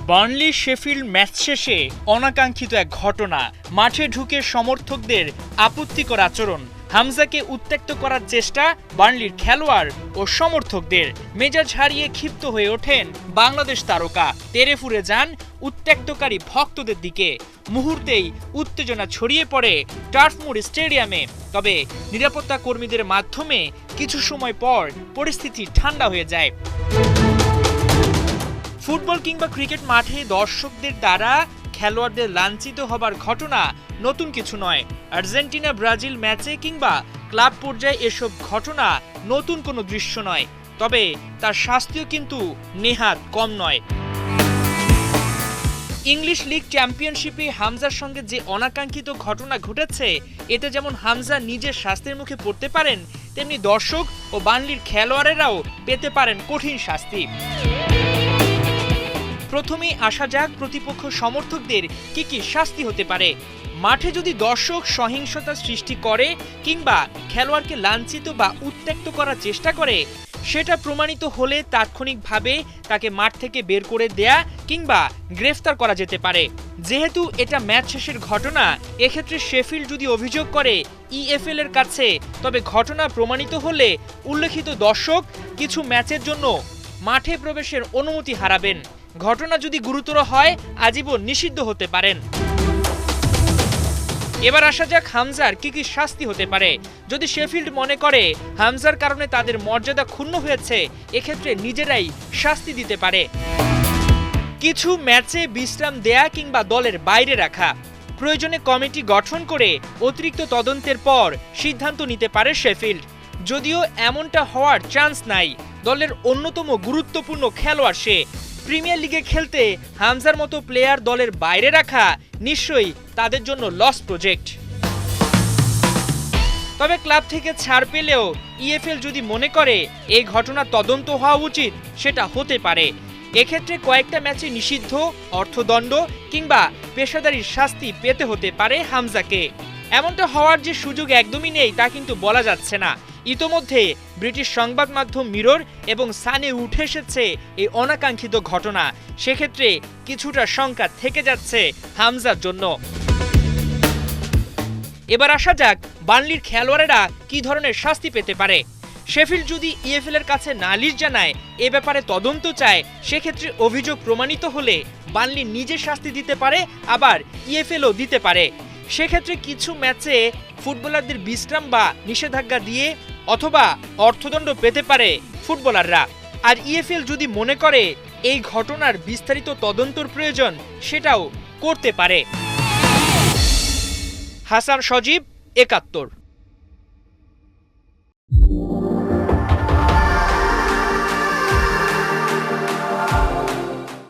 Burnley Sheffield match শেষে অনাকাঙ্ক্ষিত এক ঘটনা, মাঠে ঢুকে সমর্থকদের আপত্তিকর আচরণ, হামজাকে উত্ত্যক্ত করার চেষ্টা বার্নলির খেলোয়াড় ও সমর্থকদের। মেজাজ হারিয়ে ক্ষিপ্ত হয়ে ওঠেন বাংলাদেশ তারকা, তেড়ে ফুরে যান উত্ত্যক্তকারী ভক্তদের দিকে। মুহূর্তেই উত্তেজনা ছড়িয়ে পড়ে টার্ফমুর স্টেডিয়ামে। তবে নিরাপত্তা কর্মীদের মাধ্যমে কিছু সময় পর পরিস্থিতি ঠান্ডা হয়ে যায়। ফুটবল কিংবা ক্রিকেট মাঠে দর্শকদের দ্বারা খেলোয়াড়দের লাঞ্ছিত হবার ঘটনা নতুন কিছু নয়। আর্জেন্টিনা ব্রাজিল ম্যাচে কিংবা ক্লাব পর্যায়ে এসব ঘটনা নতুন কোনো দৃশ্য নয়, তবে তার শাস্তিও কিন্তু নেহাত কম নয়। ইংলিশ লিগ চ্যাম্পিয়নশিপে হামজার সঙ্গে যে অনাকাঙ্ক্ষিত ঘটনা ঘটেছে, এতে যেমন হামজা নিজের শাস্তির মুখে পড়তে পারেন, তেমনি দর্শক ও বার্নলির খেলোয়াড়েরাও পেতে পারেন কঠিন শাস্তি। প্রথমেই আসা যাক প্রতিপক্ষ সমর্থকদের কি শাস্তি হতে পারে। মাঠে যদি দর্শক সহিংসতা সৃষ্টি করে কিংবা খেলোয়াড়কে লাঞ্ছিত বা উত্ত্যক্ত করার চেষ্টা করে, সেটা প্রমাণিত হলে তাৎক্ষণিকভাবে তাকে মাঠ থেকে বের করে দেয়া কিংবা গ্রেফতার করা যেতে পারে। যেহেতু এটা ম্যাচ শেষের ঘটনা, এক্ষেত্রে শেফিল্ড যদি অভিযোগ করে ইএফএল এর কাছে, তবে ঘটনা প্রমাণিত হলে উল্লেখিত দর্শক কিছু ম্যাচের জন্য মাঠে প্রবেশের অনুমতি হারাবেন। ঘটনা যদি গুরুতর হয়, আজীবন নিষিদ্ধ হতে পারেন। এবার আসা যাক হামজার কি শাস্তি হতে পারে। যদি শেফিল্ড মনে করে হামজার কারণে তাদের মর্যাদা ক্ষুণ্ণ হয়েছে, এক্ষেত্রে নিজেরাই শাস্তি দিতে পারে। কিছু ম্যাচে বিশ্রাম দেয়া কিংবা দলের বাইরে রাখা, প্রয়োজনে কমিটি গঠন করে অতিরিক্ত তদন্তের পর সিদ্ধান্ত নিতে পারে শেফিল্ড। যদিও এমনটা হওয়ার চান্স নাই, দলের অন্যতম গুরুত্বপূর্ণ খেলোয়াড় সে। প্রিমিয়ার লিগে খেলতে হামজার মতো প্লেয়ার দলের বাইরে রাখা নিশ্চয়ই তাদের জন্য লস প্রজেক্ট। তবে ক্লাব থেকে ছাড় পেলেও ইএফএল যদি মনে করে এই ঘটনা তদন্ত হওয়া উচিত, সেটা হতে পারে। এক্ষেত্রে কয়েকটা ম্যাচে নিষিদ্ধ, অর্থদণ্ড কিংবা পেশাদারি শাস্তি পেতে হতে পারে হামজাকে। এমনটা হওয়ার যে সুযোগ একদমই নেই তা কিন্তু বলা যাচ্ছে না। ইতোমধ্যে ব্রিটিশ সংবাদ মাধ্যম মিরর এবং সানে উঠে এসেছে এই অনাকাঙ্ক্ষিত ঘটনা। সেক্ষেত্রে কিছুটা শঙ্কা থেকে যাচ্ছে হামজার জন্য। এবার আসা যাক বার্নলির খেলোয়াড়েরা কি ধরনের শাস্তি পেতে পারে। শেফিল্ড যদি ইএফএল এর কাছে নালিশ জানায়, এ ব্যাপারে তদন্ত চায়, সেক্ষেত্রে অভিযোগ প্রমাণিত হলে বার্নলি নিজে শাস্তি দিতে পারে, আবার ইএফএলও দিতে পারে। সেক্ষেত্রে কিছু ম্যাচে ফুটবলারদের বিশ্রাম বা নিষেধাজ্ঞা দিয়ে অথবা অর্থদণ্ড পেতে পারে ফুটবলাররা। আর ইএফএল যদি মনে করে এই ঘটনার বিস্তারিত তদন্তর প্রয়োজন, সেটাও করতে পারে। হাসান সজীব, ৭১।